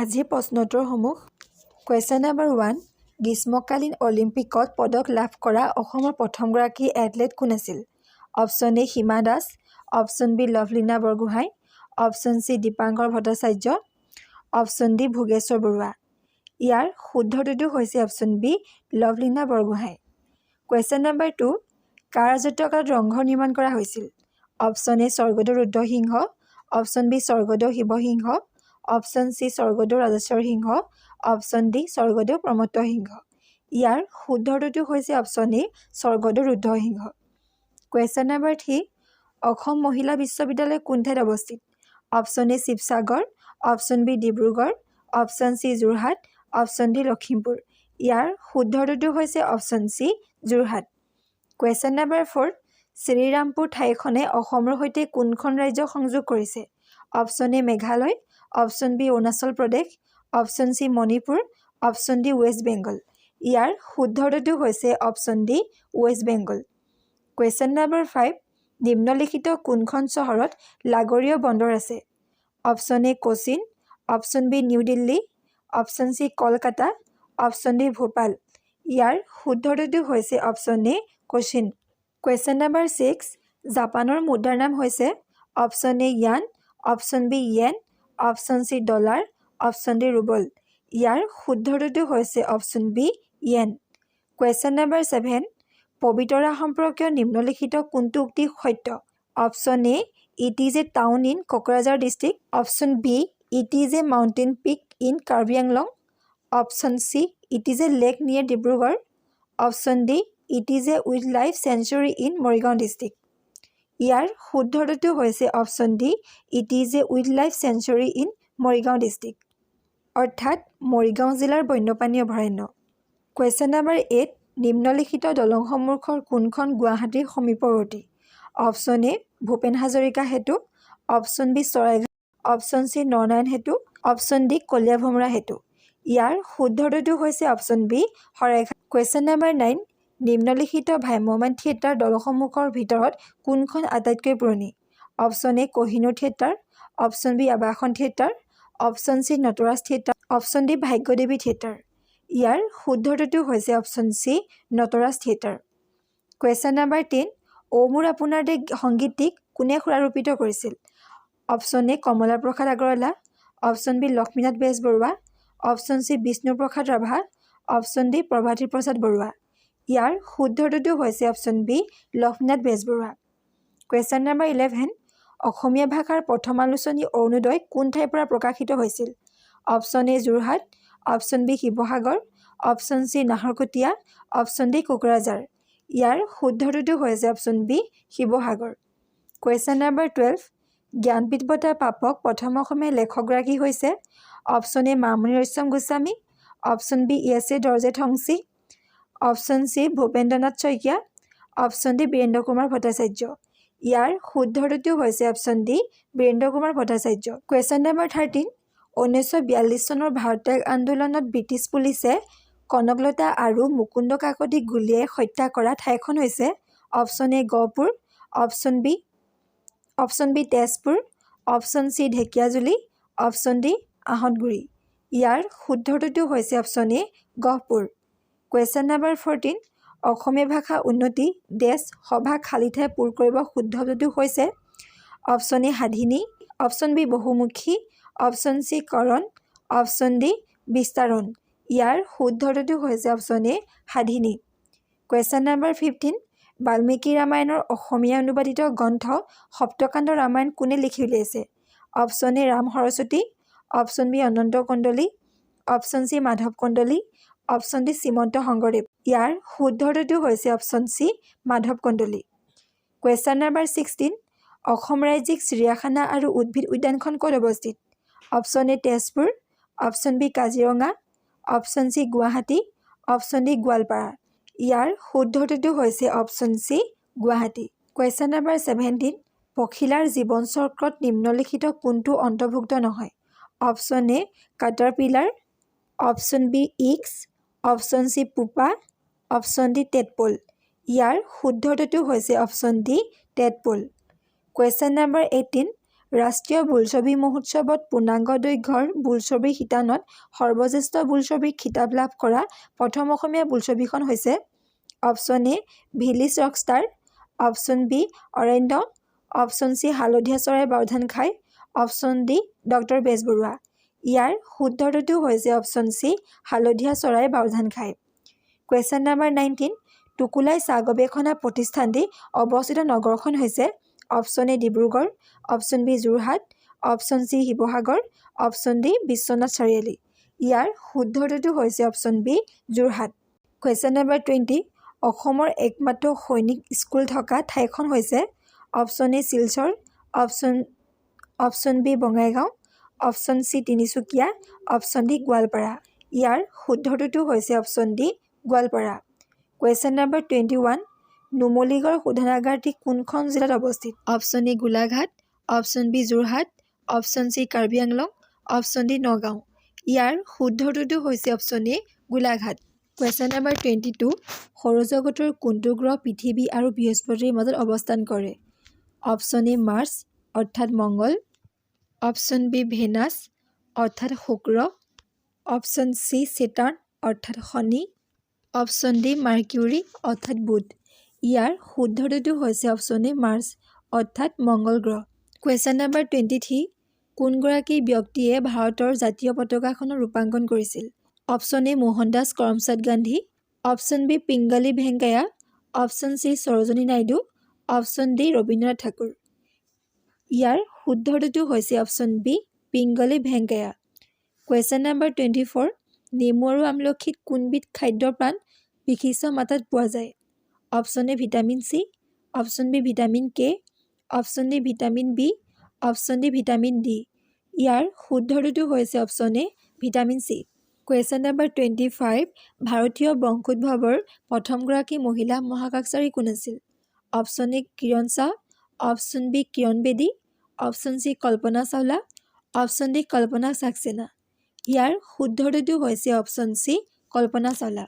আজিৰ প্ৰশ্নোত্তৰসমূহ question number 1 গ্ৰীষ্মকালীন অলিম্পিকত পদক লাভ কৰা অসমৰ প্ৰথমগৰাকী এথলেট কোন আছিল? Option A Hima Das, option B Lovlina Borgohain, option C Dipankar Bhattacharya, option D Bhogeswar Baruah. ইয়াৰ শুদ্ধটোতো হৈছে option B Lovlina Borgohain. Question number 2 কাৰ ৰাজত্বকালত ৰংঘৰ নিৰ্মাণ কৰা হৈছিল? Option A Swargadeo Rudra Singha, option B Swargadeo Shiva Singha, option C Swargadeo Rajeswar Singha, option D Swargadeo Pramatta Singha. ইয়াৰ শুদ্ধটোতো হৈছে option A Swargadeo Rudra Singha. Question number 3 Assam মহিলা বিশ্ববিদ্যালয় কোন ঠাইত অৱস্থিত? Option A Sivasagar, option B Dibrugarh, option C Jorhat, option D Lakhimpur. ইয়াৰ শুদ্ধটোতো হৈছে option C Jorhat. Question number 4 Srirampur ঠাইখনে অসমৰ সৈতে কোনখন ৰাজ্যক সংযোগ কৰিছে? Option A Meghalaya, option B Arunachal Pradesh, option C Manipur, option D West Bengal. ইয়াৰ শুদ্ধটোতো হৈছে option D West Bengal. Question number 5 নিম্নলিখিত কোনখন চহৰত লাগৰীয় বন্দৰ আছে? Option A Cochin, option B New Delhi, option C Kolkata, option D Bhopal. ইয়াৰ শুদ্ধটোতো হৈছে option A Cochin. Question number 6 জাপানৰ মুদ্ৰাৰ নাম হৈছে? Option A yuan, option B yen, option C dollar, option D ruble. ইয়াৰ শুদ্ধটোতো হৈছে option B yen. Question number 7 Pobitora সম্পৰ্কীয় নিম্নলিখিত কোনটো উক্তি সত্য? Option A it is a town in Kokrajhar district, option B it is a mountain peak in Karbi Anglong, option C it is a lake near Dibrugarh, option D it is a wild life sanctuary in Morigaon district. ইয়াৰ শুদ্ধটোতো হৈছে option D it is a wild life sanctuary in Morigaon district, অৰ্থাৎ মৰিগাঁও জিলাৰ বন্যপ্ৰাণী অভয়াৰণ্য। Question number 8 নিম্নলিখিত দলংসমূহৰ কোনখন গুৱাহাটীৰ সমীপৱৰ্তী? Option A Bhupen Hazarika Setu, option B Saraighat, option C Naranarayan Setu, option D Kalia Bhomora Setu. ইয়াৰ শুদ্ধটোতো হৈছে option B Saraighat. Question number 9 নিম্নলিখিত ভ্ৰাম্যমাণ থিয়েটাৰ দলসমূহৰ ভিতৰত কোনখন আটাইতকৈ পুৰণি? Option A Kohinoor theatre, option B Awasan theatre, option C Nataraj theatre, option D ভাগ্যদেৱী থিয়েটাৰ। ইয়াৰ শুদ্ধটোতো হৈছে option C Nataraj theatre. Question number 10 অ মোৰ আপোনাৰ দেশ সংগীতটিক কোনে সুৰাৰোপিত কৰিছিল? Option A Kamala Prasad Agarwala, option B Lakshminath Bezbaroa, option C Bishnu Prasad Rabha, option D Prabhati Prasad Baruah. ইয়াৰ শুদ্ধটোতো হৈছে option B Lakshminath Bezbaroa. Question number 11 Assamese ভাষাৰ প্ৰথম আলোচনী অৰুণোদয় কোন ঠাইৰ পৰা প্ৰকাশিত হৈছিল? Option A Jorhat, option B Sivasagar, option C Naharkatia, option D Kokrajhar. ইয়াৰ শুদ্ধটোতো হৈছে option B Sivasagar. Question number 12 Jnanpith বঁটাৰ প্ৰাপক প্ৰথম অসমীয়া লেখকগৰাকী হৈছে? Option A Mamoni Raisom Goswami, option B S A Dorje Thongchi, option C Bhupendranath Saikia, option D Birendra Kumar Bhattacharya. ইয়াৰ শুদ্ধটোতো হৈছে option D Birendra Kumar Bhattacharya. Question number 13 1942 চনৰ ভাৰত ত্যাগ আন্দোলনত ব্ৰিটিছ পুলিচে কনকলতা আৰু মুকুন্দ কাকতিক গুলীয়াই হত্যা কৰা ঠাইখন হৈছে? Option A Gohpur, option B Tezpur, option C Dhekiajuli, option D Ahatguri. ইয়াৰ শুদ্ধটোতো হৈছে option A Gohpur. Question number 14 Assamese ভাষা উন্নতি সভা খালী ঠাই পূৰ কৰিব শুদ্ধটোতো হৈছে? অপশ্যন এ সাধিনী, অপশ্যন বি বহুমুখী, অপশ্যন চি কৰণ, অপশ্যন ডি বিস্তাৰণ। ইয়াৰ শুদ্ধটোতো হৈছে অপশ্যন এ সাধিনী। কুৱেশ্যন নম্বৰ 15 বাল্মীকি ৰামায়ণৰ অসমীয়া অনুবাদিত গ্ৰন্থ সপ্তকাণ্ড ৰামায়ণ কোনে লিখি উলিয়াইছে? Option A Ram Saraswati, option B Ananta Kandali, option C Madhav Kandali, option D Srimanta Sankardev. ইয়াৰ শুদ্ধটোতো হৈছে option C Madhav Kandali. Question number 16 Assam ৰাজ্যিক চিৰিয়াখানা আৰু উদ্ভিদ উদ্যানখন ক'ত অৱস্থিত? Option A Tezpur, option B Kaziranga, option C Guwahati, option D Goalpara. ইয়াৰ শুদ্ধটোতো হৈছে option C Guwahati. Question number 17 পখিলাৰ জীৱন চক্ৰত নিম্নলিখিত কোনটো অন্তৰ্ভুক্ত নহয়? Option A caterpillar, option B eggs, option C pupa, option D টেডপল। ইয়াৰ শুদ্ধটোতো হৈছে অপশ্যন ডি টেডপল। কুৱেশ্যন নম্বৰ 18 ৰাষ্ট্ৰীয় বোলছবি মহোৎসৱত পূৰ্ণাংগ দৈৰ্ঘ্যৰ বোলছবিৰ শিতানত সৰ্বশ্ৰেষ্ঠ বোলছবিৰ খিতাপ লাভ কৰা প্ৰথম অসমীয়া বোলছবিখন হৈছে option A village rockstar, option B Aranya, option C Haladhiya Charaye Baodhan Khai, option D doctor Bezbaruah. ইয়াৰ শুদ্ধ উত্তৰটো হৈছে অপশ্যন চি হালধীয়া চৰাই বাওধান খাই। কুৱেশ্যন নম্বৰ 19 টোকোলাই চাহ গৱেষণা প্ৰতিষ্ঠানটি অৱস্থিত নগৰখন হৈছে option A Dibrugarh, option B Jorhat, option C Sivasagar, option D Biswanath Chariali. ইয়াৰ শুদ্ধ উত্তৰটো হৈছে option B Jorhat. Question number 20 অসমৰ একমাত্ৰ সৈনিক স্কুল থকা ঠাইখন হৈছে option A Silchar, option B Bongaigaon, option C Tinsukia, option D Goalpara. ইয়াৰ শুদ্ধ উত্তৰটো হৈছে option D Goalpara. Question number 21 Numaligarh শোধনাগাৰটি কোনখন জিলাত অৱস্থিত? Option A Golaghat, option B Jorhat, option C Karbi Anglong, option D Nagaon. ইয়াৰ শুদ্ধ উত্তৰটো হৈছে option A Golaghat. Question number 22 সৌৰজগতৰ কোনটো গ্ৰহ পৃথিৱী আৰু বৃহস্পতিৰ মাজত অৱস্থান কৰে? অপশ্যন এ মাৰ্চ অৰ্থাৎ মংগল, অপশ্যন বি ভেনাছ অৰ্থাৎ শুক্ৰ, অপশ্যন চি চেটাৰ্ণ অৰ্থাৎ শনি, অপশ্যন ডি মাৰ্কিউৰী অৰ্থাৎ বুধ। ইয়াৰ শুদ্ধ উত্তৰটো হৈছে অপশ্যন এ মাৰ্চ অৰ্থাৎ মংগল গ্ৰহ। কুৱেশ্যন নম্বৰ 23 কোনগৰাকী ব্যক্তিয়ে ভাৰতৰ জাতীয় পতাকাখনৰ ৰূপাংকন কৰিছিল? Option A Mohandas Karamchand Gandhi, option B Pingali Venkayya, option C Sarojini Naidu, option D Rabindranath Thakur. ইয়াৰ শুদ্ধ উত্তৰটো হৈছে option B Pingali Venkayya. Question number 24 নেমু আৰু আমলখিত কোনবিধ খাদ্য প্ৰাণ বিশিষ্ট মাত্ৰাত পোৱা যায়? Option A vitamin C, option B vitamin K, option D vitamin B, option D vitamin D. ইয়াৰ শুদ্ধ উত্তৰটো হৈছে option A vitamin C. Question number 25 ভাৰতীয় বংশোদ্ভৱৰ প্ৰথমগৰাকী মহিলা মহাকাশচাৰী কোন আছিল? Option A Kiran Shah, option B Kiran Bedi, option C Kalpana Chawla, option D Kalpana Saxena. ইয়াৰ শুদ্ধ উত্তৰটো হৈছে অপশ্যন চি কল্পনা চাওলা।